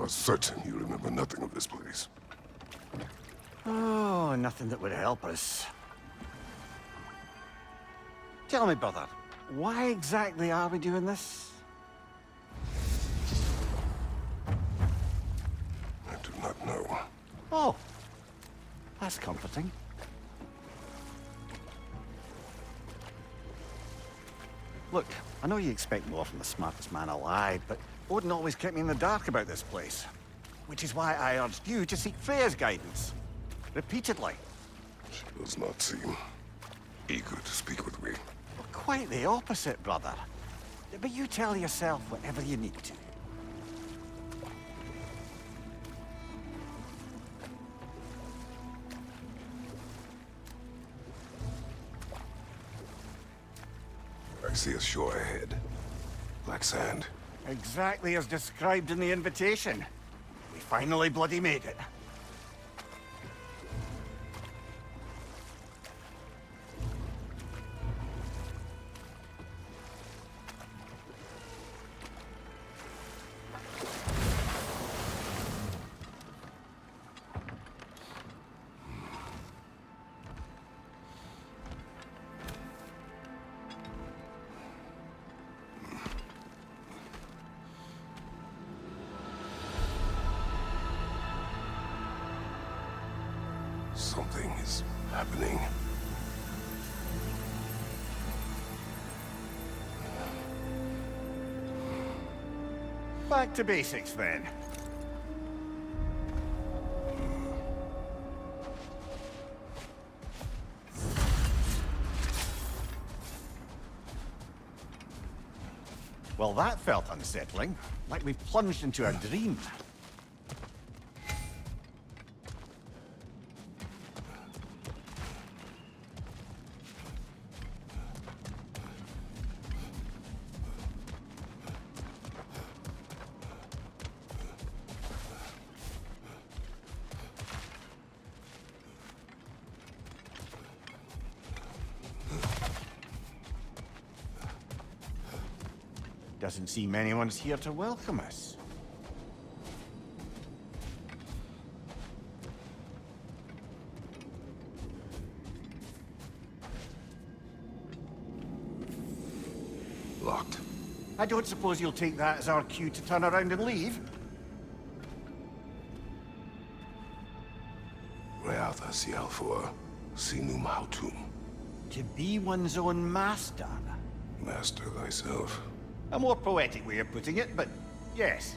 are certain you remember nothing of this place. Oh, nothing that would help us. Tell me, brother, why exactly are we doing this? I do not know. Oh, that's comforting. Look, I know you expect more from the smartest man alive, but Odin always kept me in the dark about this place. Which is why I urged you to seek Freya's guidance. Repeatedly. She does not seem eager to speak with me. Well, quite the opposite, brother. But you tell yourself whatever you need to. I see a shore ahead. Black sand. Exactly as described in the invitation. We finally bloody made it. Something is happening. Back to basics, then. Well, that felt unsettling. Like we've plunged into a dream. Doesn't seem anyone's here to welcome us. Locked. I don't suppose you'll take that as our cue to turn around and leave? Reatha Sialfor, Sinum Hautum. To be one's own master. Master thyself. A more poetic way of putting it, but yes.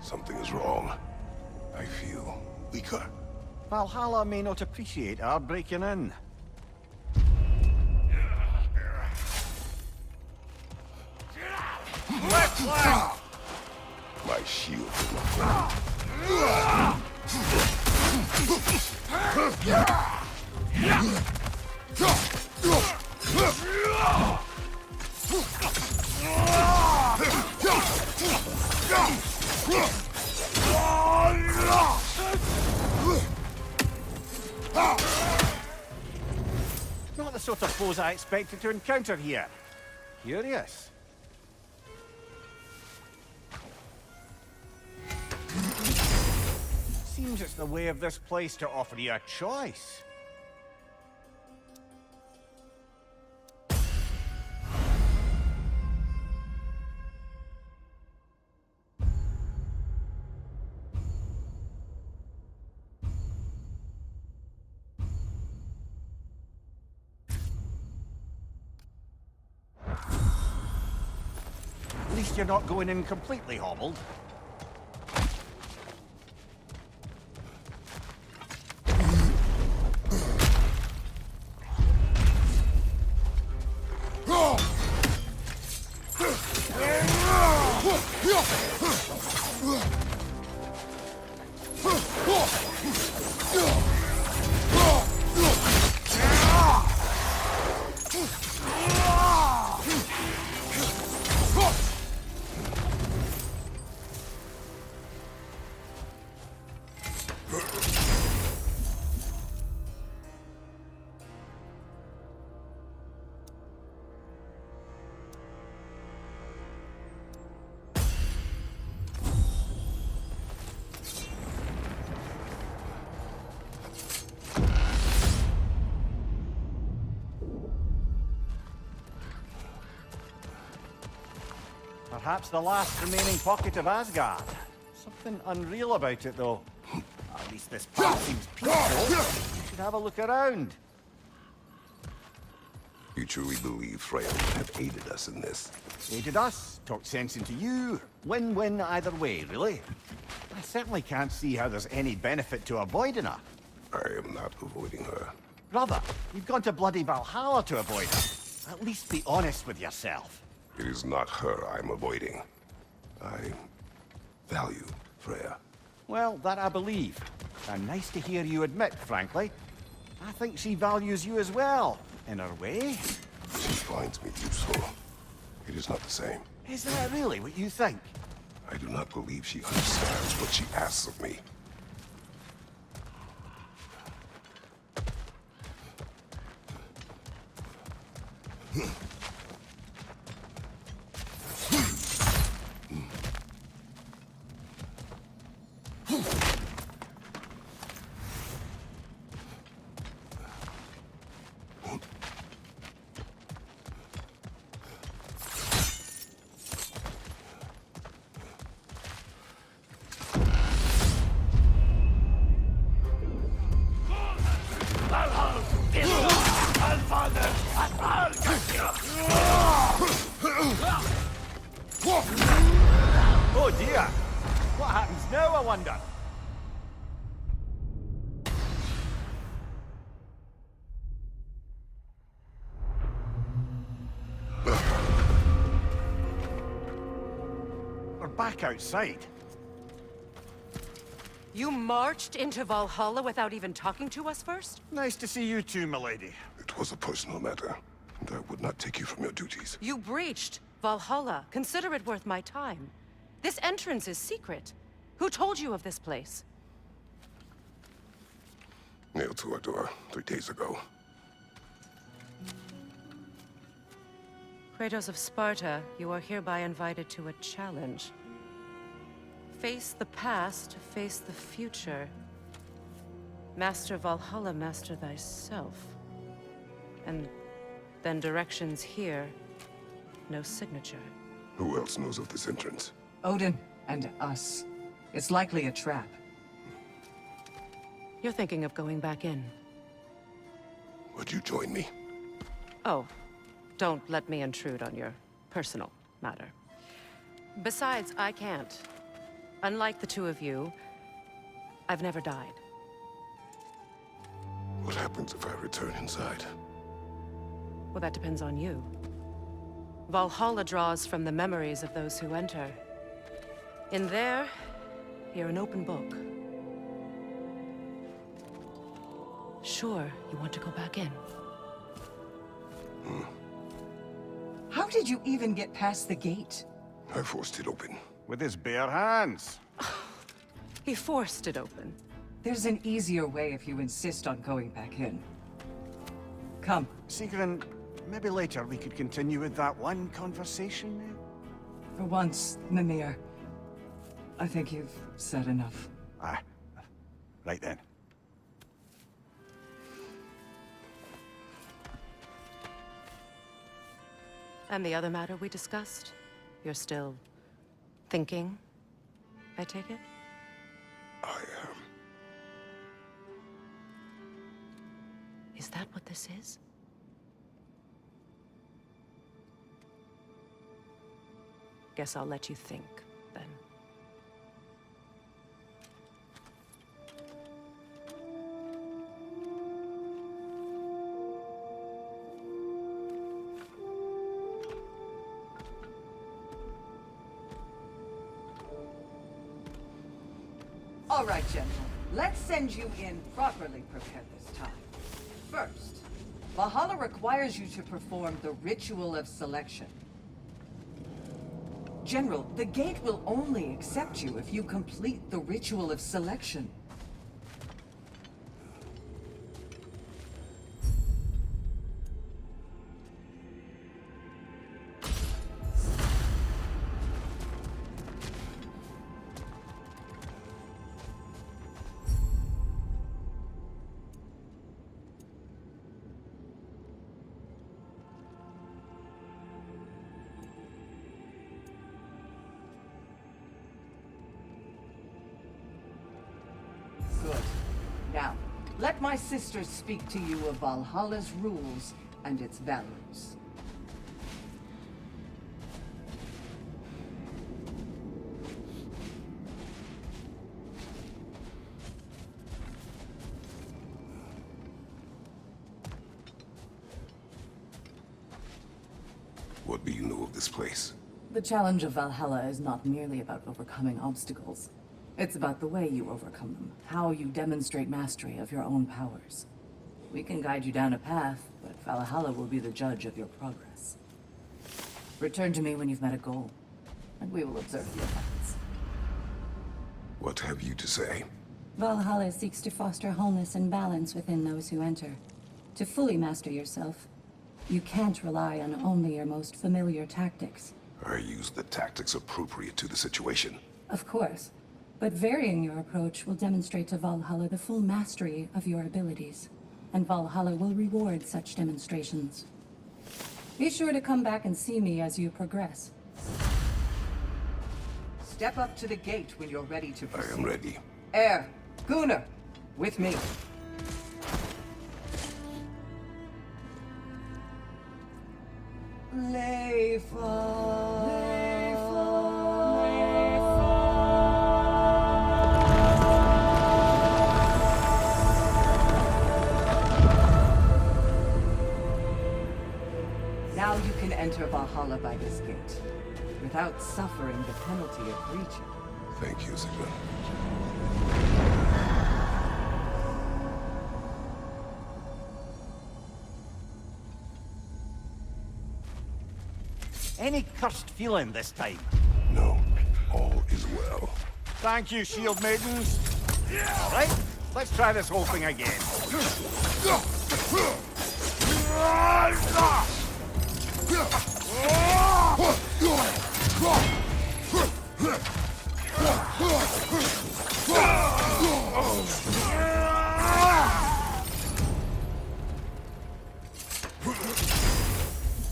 Something is wrong. I feel weaker. Valhalla may not appreciate our breaking in. My shield is my friend. Not the sort of foes I expected to encounter here. Curious. Seems it's the way of this place to offer you a choice. At least you're not going in completely hobbled. Perhaps the last remaining pocket of Asgard. Something unreal about it, though. At least this part seems peaceful. You should have a look around. You truly believe Freya would have aided us in this? Aided us, talked sense into you. Win-win either way, really. I certainly can't see how there's any benefit to avoiding her. I am not avoiding her. Brother, you've gone to bloody Valhalla to avoid her. At least be honest with yourself. It is not her I'm avoiding. I value Freya. Well, that I believe. And nice to hear you admit, frankly. I think she values you as well, in her way. She finds me useful. It is not the same. Is that really what you think? I do not believe she understands what she asks of me. Oh dear! What happens now, I wonder? We're back outside. You marched into Valhalla without even talking to us first? Nice to see you too, milady. It was a personal matter, and I would not take you from your duties. You breached Valhalla. Consider it worth my time. This entrance is secret. Who told you of this place? Nailed to our door 3 days ago. Kratos of Sparta, you are hereby invited to a challenge. Face the past, face the future. Master Valhalla, master thyself. And then directions here, no signature. Who else knows of this entrance? Odin and us. It's likely a trap. You're thinking of going back in. Would you join me? Oh, don't let me intrude on your personal matter. Besides, I can't. Unlike the two of you, I've never died. What happens if I return inside? Well, that depends on you. Valhalla draws from the memories of those who enter. In there, you're an open book. Sure, you want to go back in. How did you even get past the gate? I forced it open. With his bare hands. He forced it open. There's an easier way if you insist on going back in. Come. Sigrun, maybe later we could continue with that one conversation. For once, Mimir. I think you've said enough. Aye. Right then. And the other matter we discussed? You're still thinking, I take it? I am. Is that what this is? Guess I'll let you think, then. All right, gentlemen. Let's send you in properly prepared this time. First, Valhalla requires you to perform the ritual of selection. General, the gate will only accept you if you complete the ritual of selection. Let my sisters speak to you of Valhalla's rules and its values. What do you know of this place? The challenge of Valhalla is not merely about overcoming obstacles. It's about the way you overcome them, how you demonstrate mastery of your own powers. We can guide you down a path, but Valhalla will be the judge of your progress. Return to me when you've met a goal, and we will observe the effects. What have you to say? Valhalla seeks to foster wholeness and balance within those who enter. To fully master yourself, you can't rely on only your most familiar tactics. I use the tactics appropriate to the situation. Of course, but varying your approach will demonstrate to Valhalla the full mastery of your abilities, and Valhalla will reward such demonstrations. Be sure to come back and see me as you progress. Step up to the gate when you're ready to I proceed. am ready. Air, Gunnar, with me. Now you can enter Valhalla by this gate, without suffering the penalty of breaching. Thank you, Sigmund. Any cursed feeling this time? No, all is well. Thank you, shield maidens. All right, let's try this whole thing again.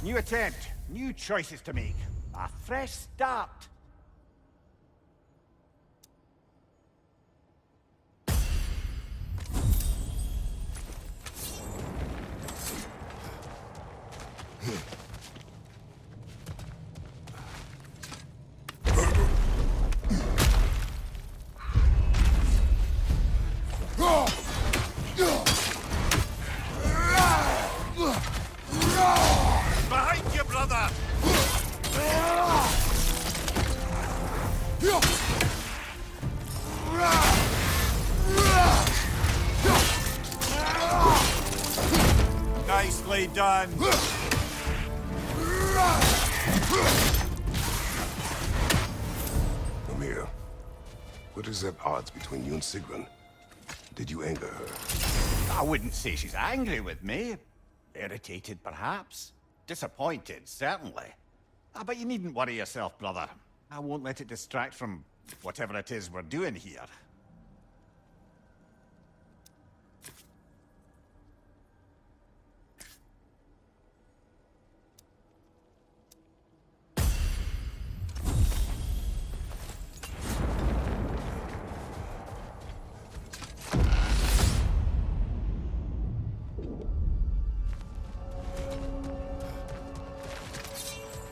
New attempt, new choices to make. A fresh start. Behind you, brother! Nicely done. Amir, what is at odds between you and Sigrun? Did you anger her? I wouldn't say she's angry with me. Irritated, perhaps. Disappointed, certainly. But you needn't worry yourself, brother. I won't let it distract from whatever it is we're doing here.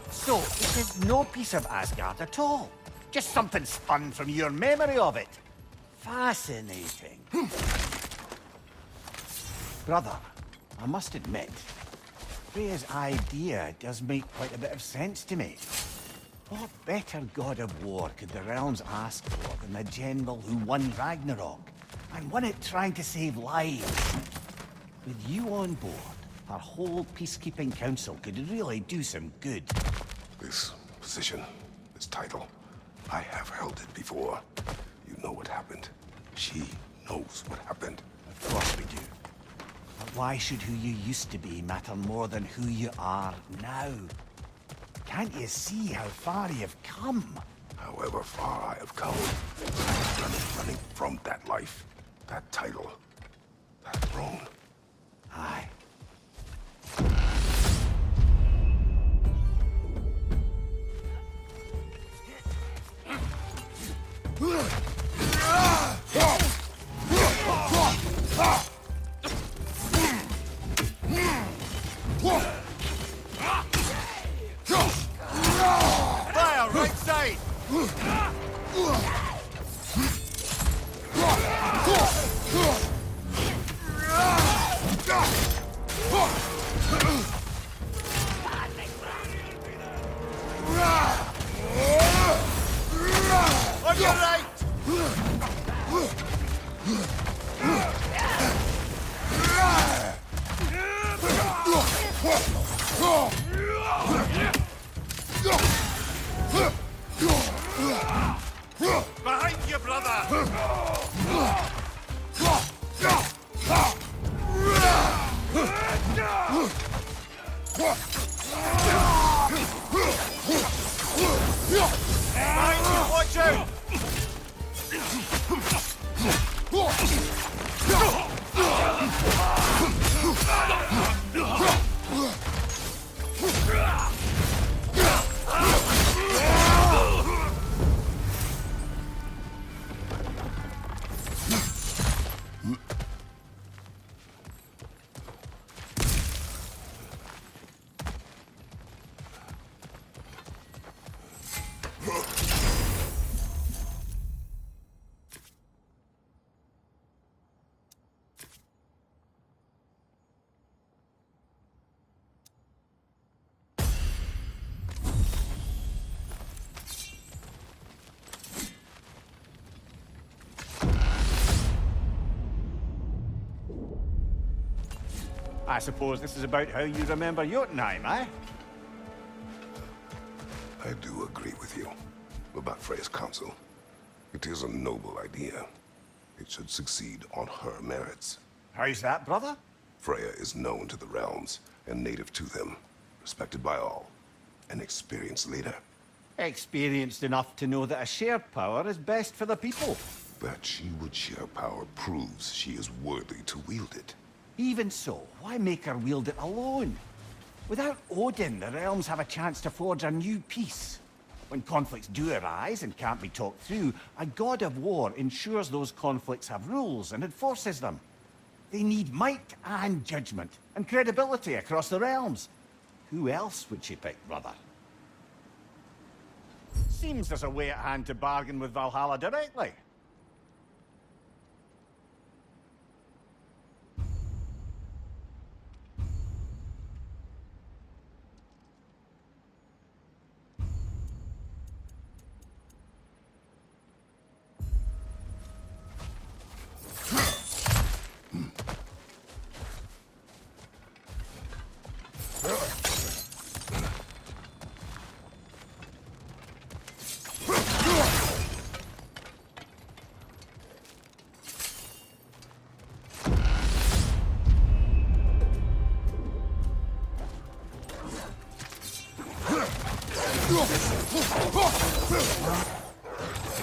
So, this is no piece of Asgard at all. Just something spun from your memory of it. Fascinating. Brother, I must admit, Freya's idea does make quite a bit of sense to me. What better god of war could the realms ask for than the general who won Ragnarok, and won it trying to save lives? With you on board, our whole peacekeeping council could really do some good. This position, this title, I have held it before. You know what happened. She knows what happened. Of course we do. But why should who you used to be matter more than who you are now? Can't you see how far you've come? However far I have come, running from that life, that title, that throne. Aye. Behind you, brother! Behind you, watch out! I suppose this is about how you remember Jotunheim, eh? I do agree with you about Freya's council. It is a noble idea. It should succeed on her merits. How's that, brother? Freya is known to the realms and native to them, respected by all, an experienced leader. Experienced enough to know that a shared power is best for the people. That she would share power proves she is worthy to wield it. Even so, why make her wield it alone? Without Odin, the realms have a chance to forge a new peace. When conflicts do arise and can't be talked through, a god of war ensures those conflicts have rules and enforces them. They need might and judgment, and credibility across the realms. Who else would she pick, brother? Seems there's a way at hand to bargain with Valhalla directly.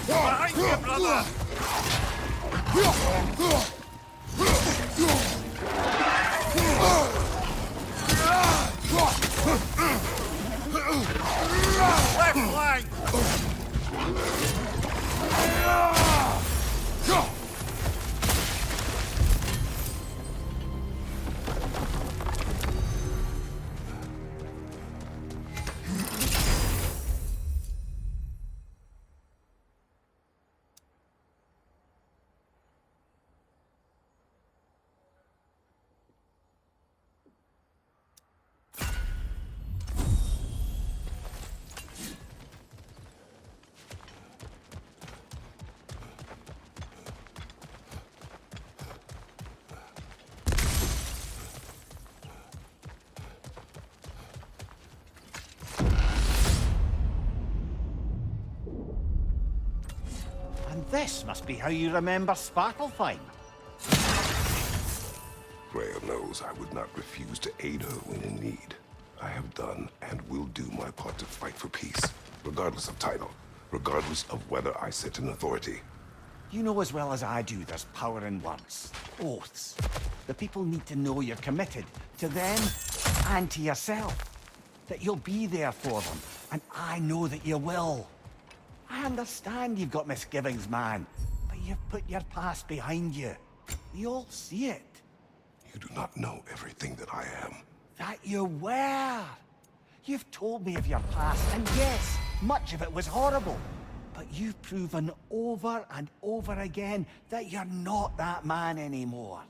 Behind you, brother! Left flank! And this must be how you remember Svartalfheim. Freya knows I would not refuse to aid her when in need. I have done and will do my part to fight for peace, regardless of title, regardless of whether I sit in authority. You know as well as I do there's power in words, oaths. The people need to know you're committed, to them and to yourself. That you'll be there for them, and I know that you will. I understand you've got misgivings, man, but you've put your past behind you. We all see it. You do not know everything that I am. That you were. You've told me of your past, and yes, much of it was horrible. But you've proven over and over again that you're not that man anymore.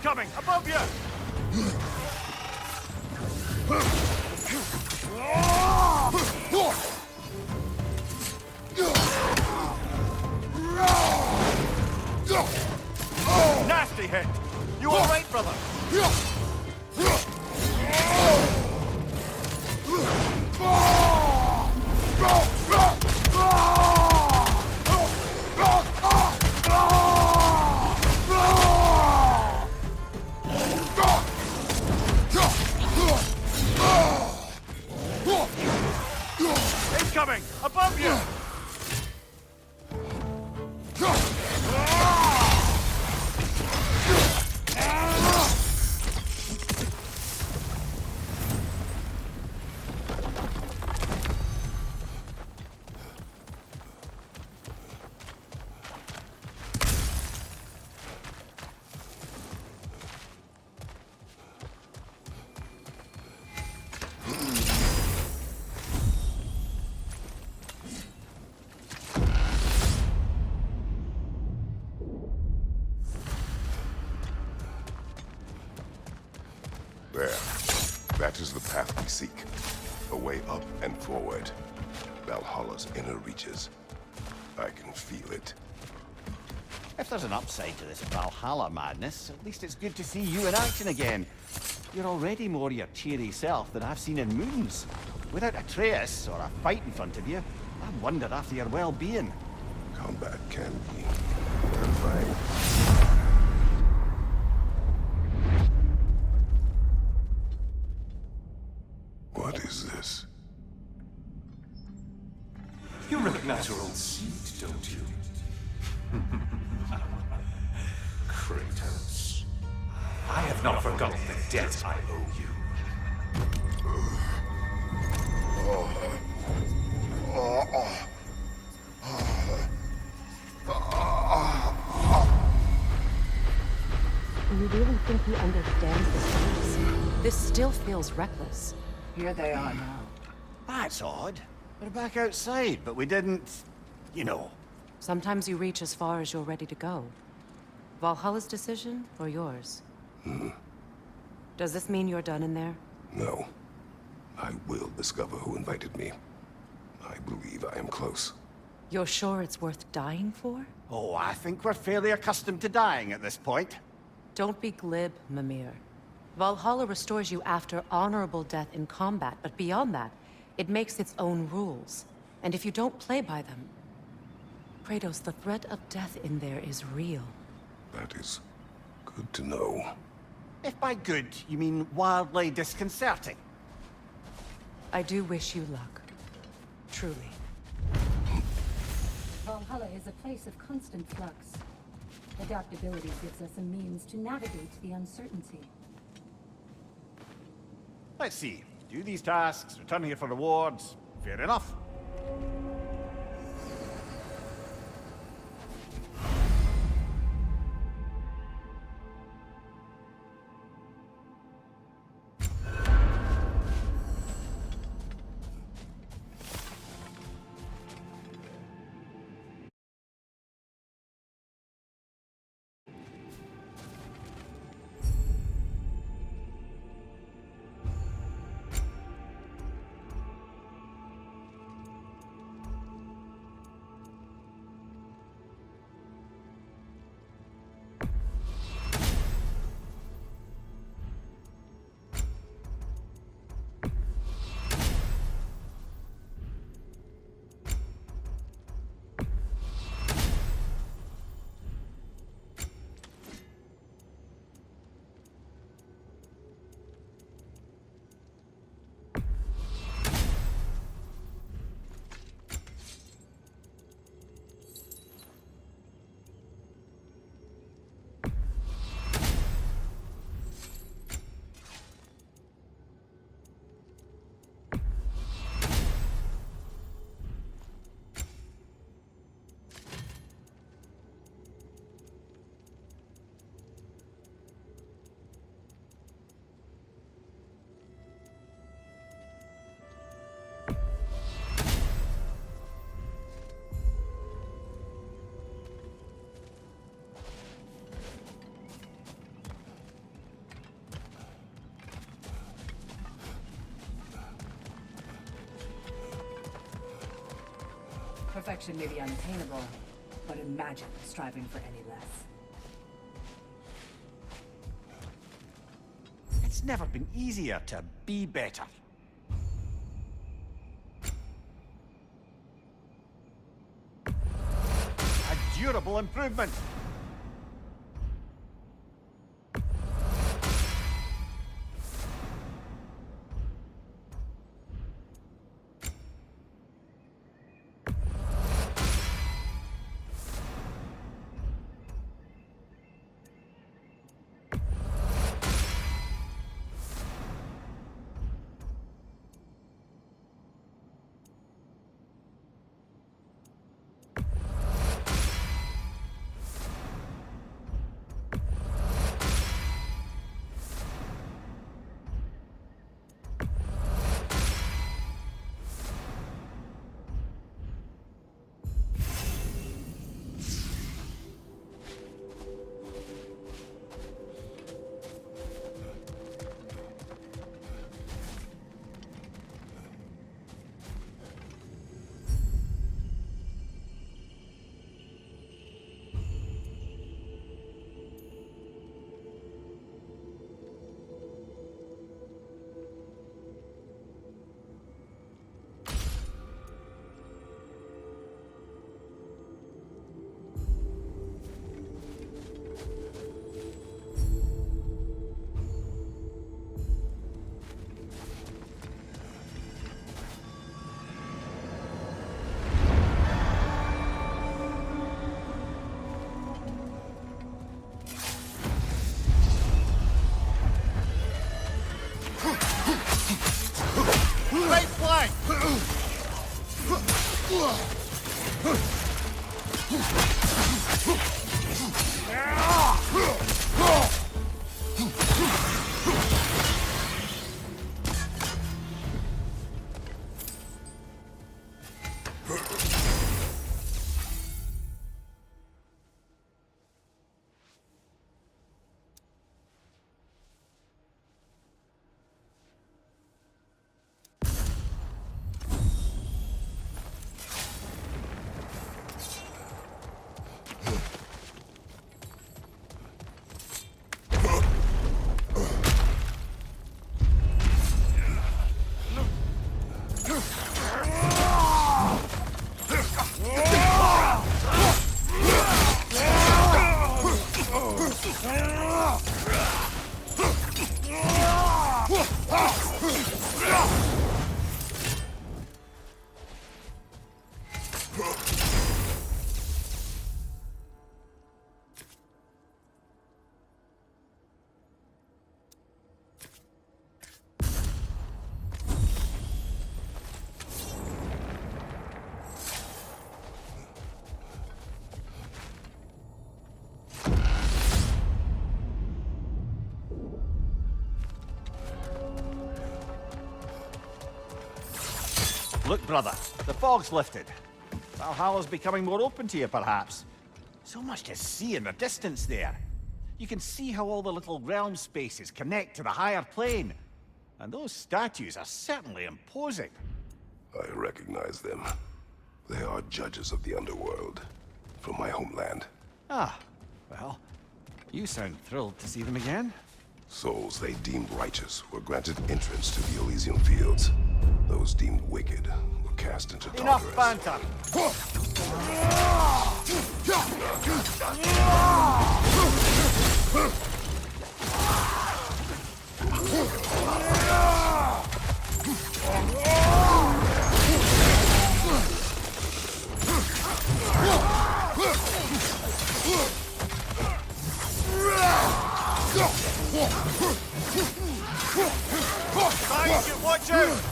Incoming! Above you! Nasty hit! You all right, brother? Incoming! Above you! There. That is the path we seek. A way up and forward. Valhalla's inner reaches. I can feel it. If there's an upside to this Valhalla madness, at least it's good to see you in action again. You're already more your cheery self than I've seen in moons. Without Atreus or a fight in front of you, I wonder after your well-being. Combat can be terrifying. What is this? You recognize your old seat, don't you? Kratos. I have not forgotten the debt I owe you. You really think he understands the stakes? This still feels reckless. Here they are now. That's odd. We're back outside, but we didn't... you know. Sometimes you reach as far as you're ready to go. Valhalla's decision, or yours? Does this mean you're done in there? No. I will discover who invited me. I believe I am close. You're sure it's worth dying for? Oh, I think we're fairly accustomed to dying at this point. Don't be glib, Mimir. Valhalla restores you after honorable death in combat, but beyond that, it makes its own rules. And if you don't play by them... Kratos, the threat of death in there is real. That is good to know. If by good, you mean wildly disconcerting. I do wish you luck. Truly. Valhalla is a place of constant flux. Adaptability gives us a means to navigate the uncertainty. Let's see. Do these tasks, return here for rewards. Fair enough. Perfection may be unattainable, but imagine striving for any less. It's never been easier to be better. A durable improvement. Right flank! Look, brother, the fog's lifted. Valhalla's becoming more open to you, perhaps. So much to see in the distance there. You can see how all the little realm spaces connect to the higher plane. And those statues are certainly imposing. I recognize them. They are judges of the underworld, from my homeland. Ah, well, you sound thrilled to see them again. Souls they deemed righteous were granted entrance to the Elysian fields. Those deemed wicked were cast into Enough Tartarus. banter! Guys, watch out!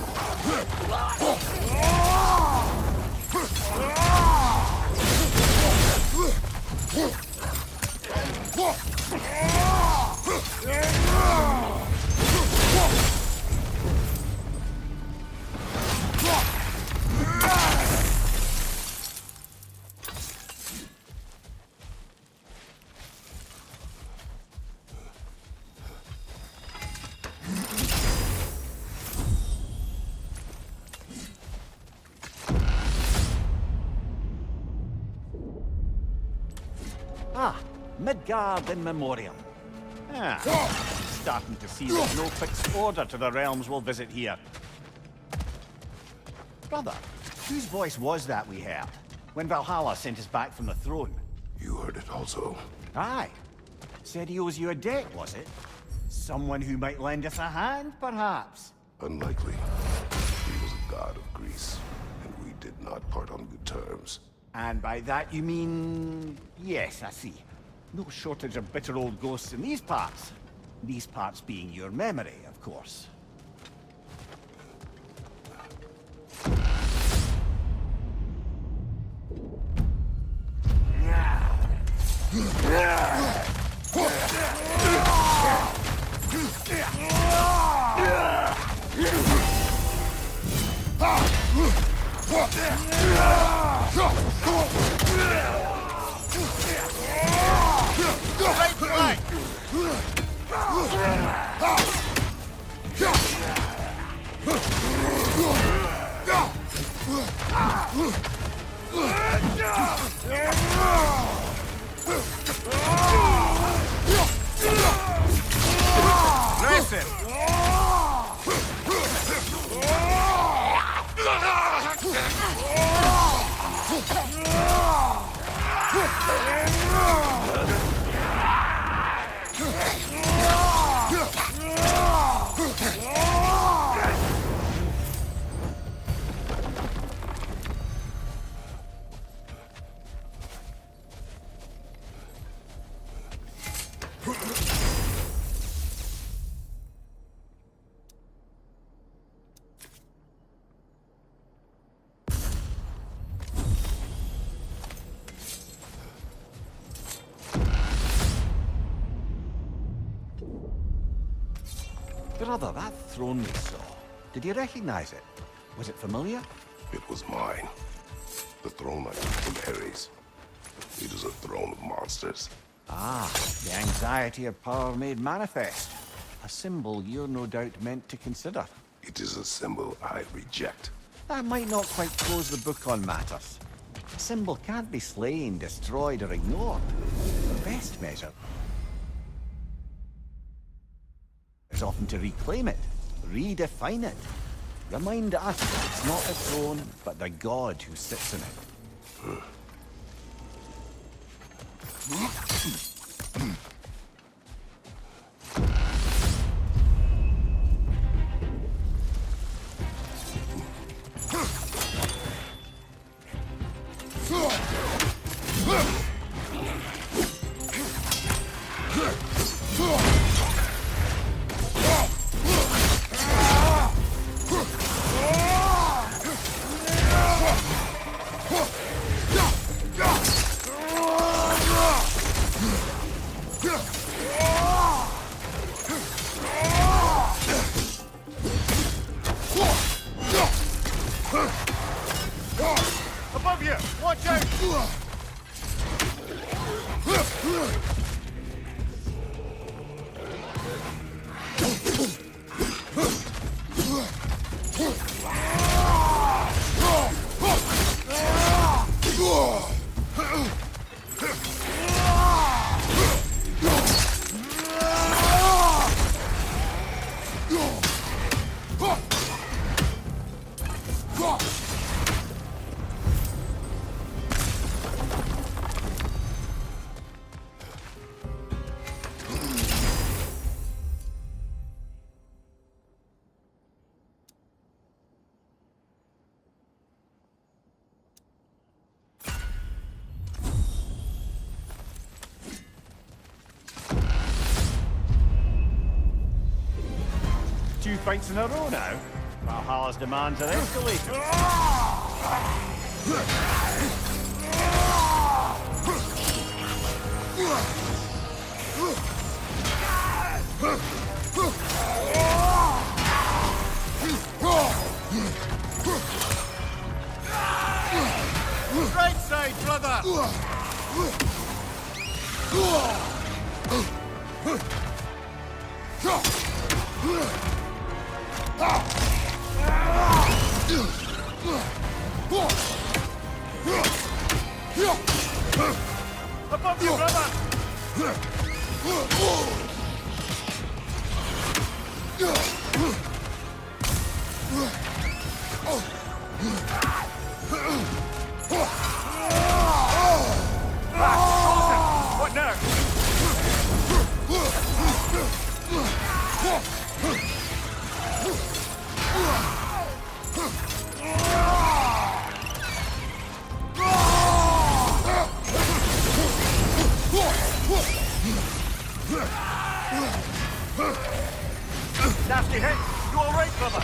Midgard in memoriam. Starting to see there's no fixed order to the realms we'll visit here. Brother, whose voice was that we heard when Valhalla sent us back from the throne? You heard it also. Aye. Said he owes you a debt, was it? Someone who might lend us a hand, perhaps? Unlikely. He was a god of Greece, and we did not part on good terms. And by that you mean... Yes, I see. No shortage of bitter old ghosts in these parts. These parts being your memory, of course. Brother, that throne we saw, did you recognize it? Was it familiar? It was mine. The throne I took from Ares. It is a throne of monsters. Ah, the anxiety of power made manifest. A symbol you're no doubt meant to consider. It is a symbol I reject. That might not quite close the book on matters. A symbol can't be slain, destroyed, or ignored. The best measure is often to reclaim it, redefine it. Remind us that it's not the throne, but the god who sits in it. Above you! Watch out! Two fights in a row now. Valhalla's demands are escalating. Right side, brother! Above you, brother! What now? Nasty hit! You all right, brother?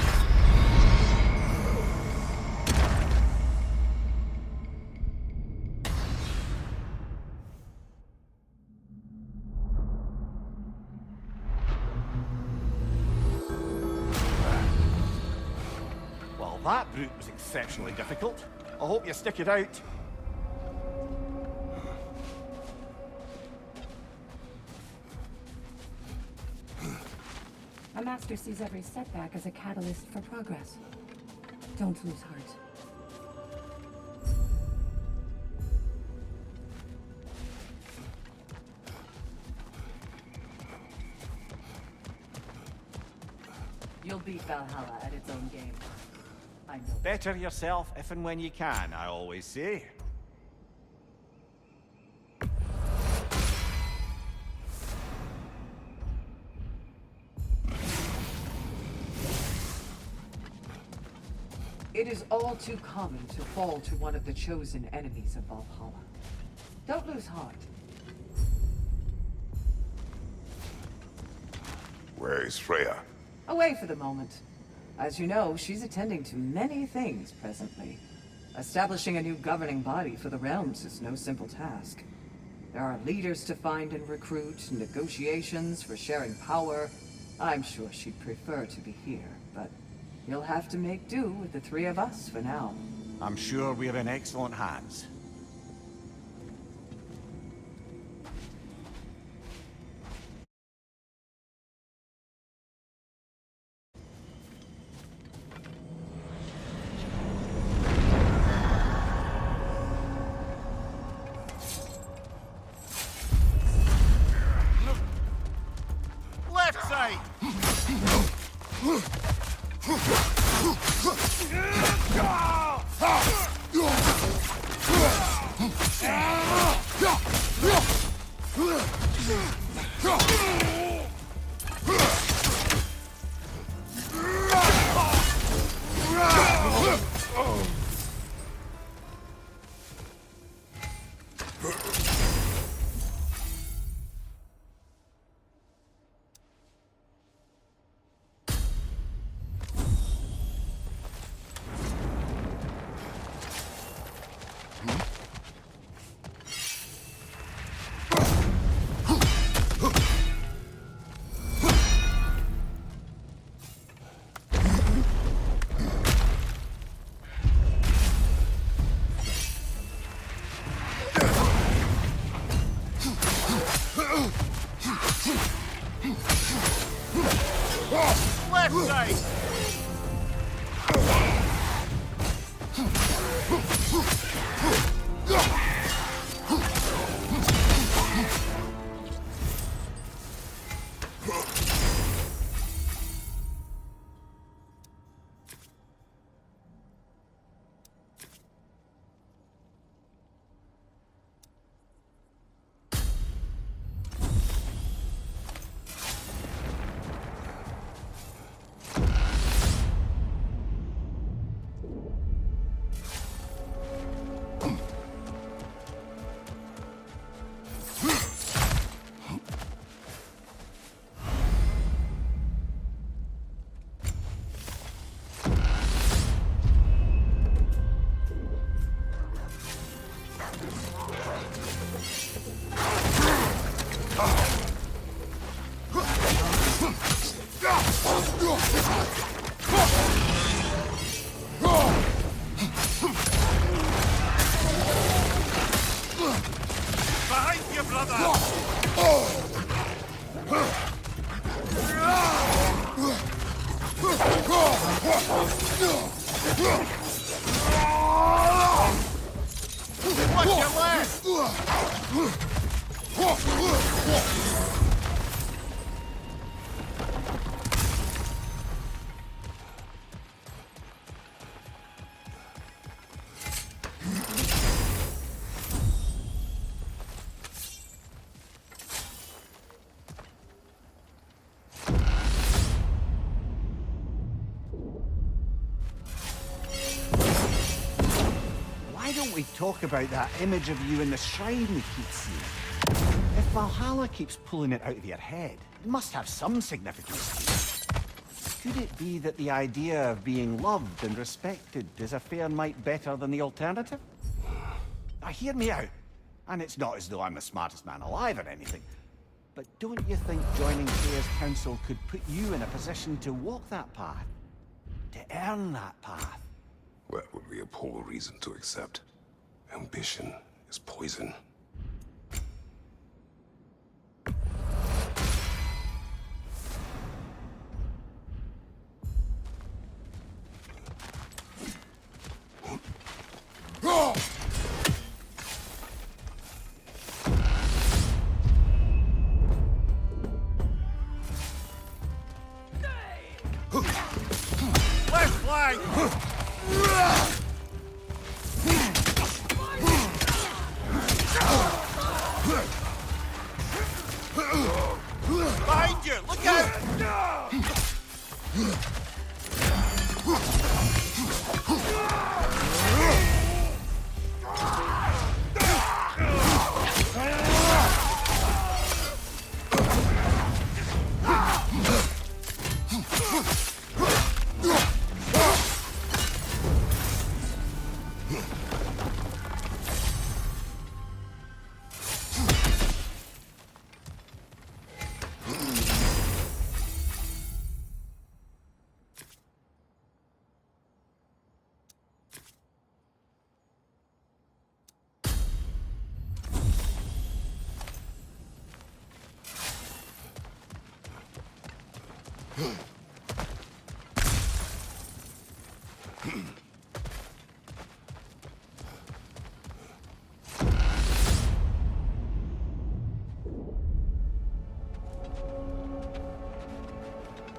Well, that brute was exceptionally difficult. I hope you stick it out. A master sees every setback as a catalyst for progress. Don't lose heart. You'll beat Valhalla at its own game. I know. Better yourself if and when you can, I always say. It is all too common to fall to one of the chosen enemies of Valhalla. Don't lose heart. Where is Freya? Away for the moment. As you know, she's attending to many things presently. Establishing a new governing body for the realms is no simple task. There are leaders to find and recruit, negotiations for sharing power. I'm sure she'd prefer to be here, but you'll have to make do with the three of us for now. I'm sure we're in excellent hands. Left side! Left side! Behind you, brother! Watch your left! Why don't we talk about that image of you in the shrine we keep seeing? If Valhalla keeps pulling it out of your head, it must have some significance. Could it be that the idea of being loved and respected is a fair mite better than the alternative? Now hear me out. And it's not as though I'm the smartest man alive or anything. But don't you think joining Freya's council could put you in a position to walk that path? To earn that path? That would be a poor reason to accept. Ambition is poison. Left flank! Behind you! Look out!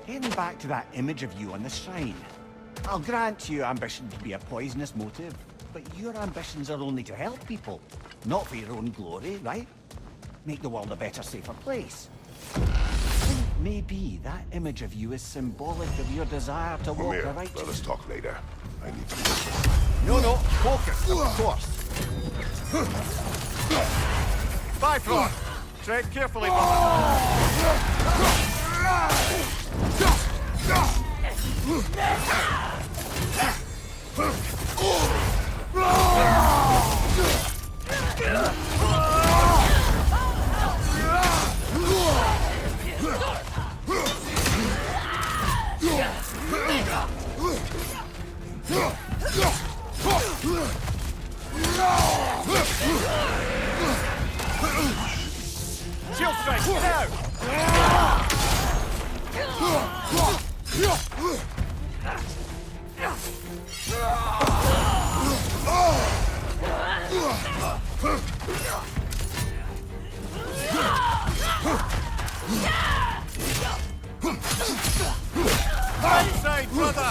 Getting back to that image of you on the shrine. I'll grant you ambition to be a poisonous motive, but your ambitions are only to help people, not for your own glory, right? Make the world a better, safer place. I think maybe that image of you is symbolic of your desire to walk the right... Let us talk later. I need to... No, focus, of course. Bifrost! Tread carefully, brother! Shield strike, now! Inside, brother!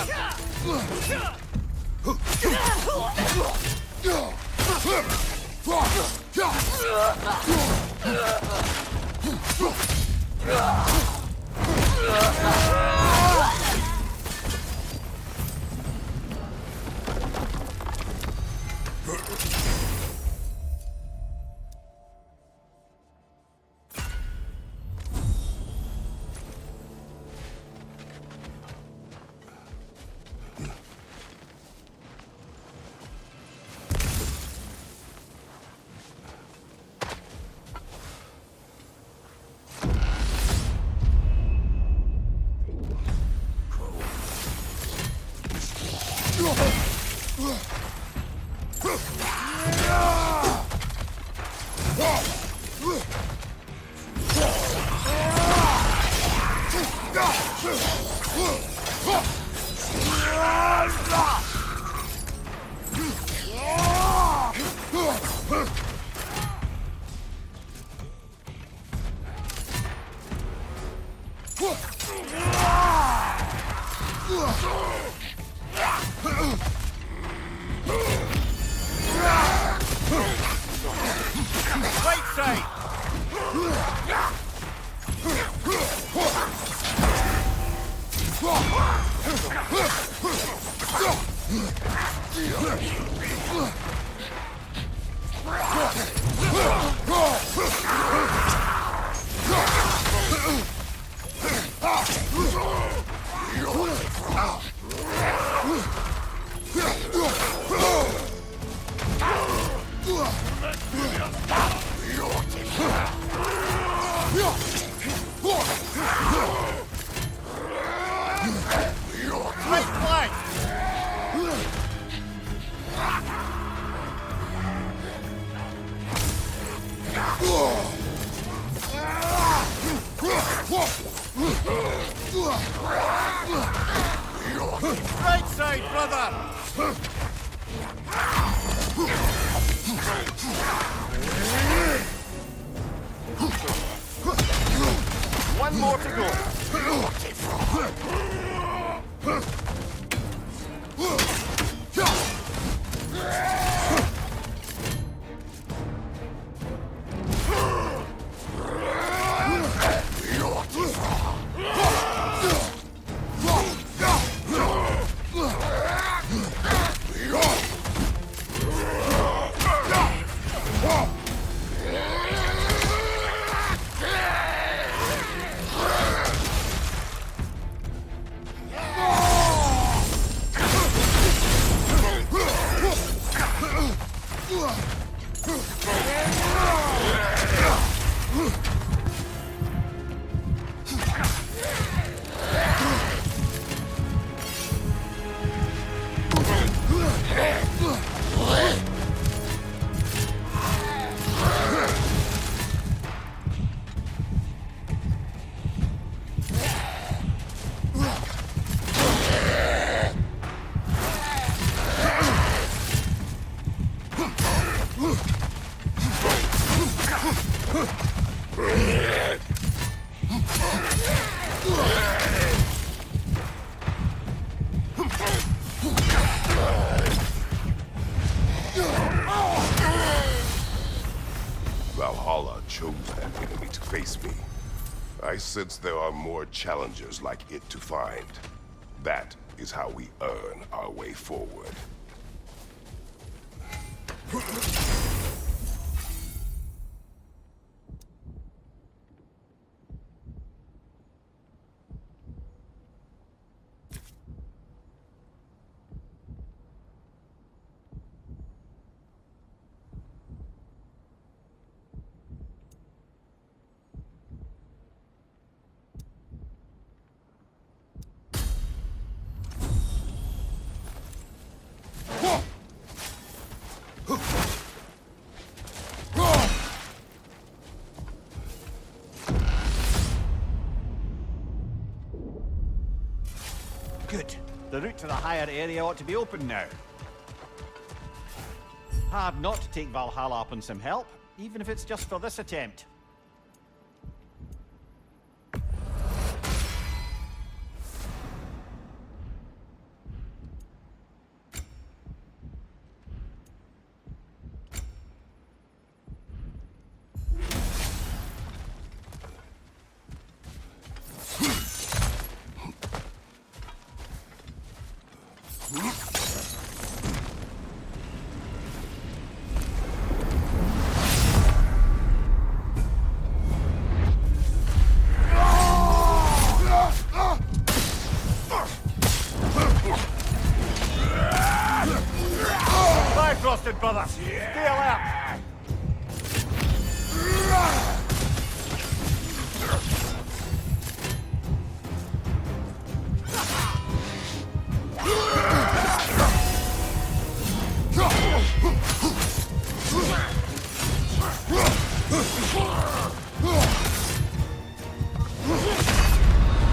Right side! Right flank! Right side, brother! One more to go. Valhalla chose that enemy to face me. I sense there are more challengers like it to find. That is how we earn our way forward. Good. The route to the higher area ought to be open now. Hard not to take Valhalla up on some help, even if it's just for this attempt. Frosted, brother! Stay alert!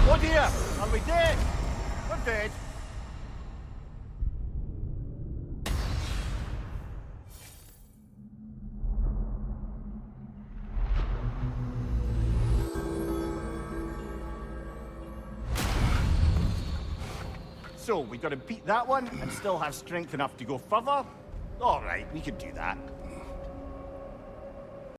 Oh dear! Are we dead? We're dead. So, we gotta beat that one and still have strength enough to go further? Alright, we could do that.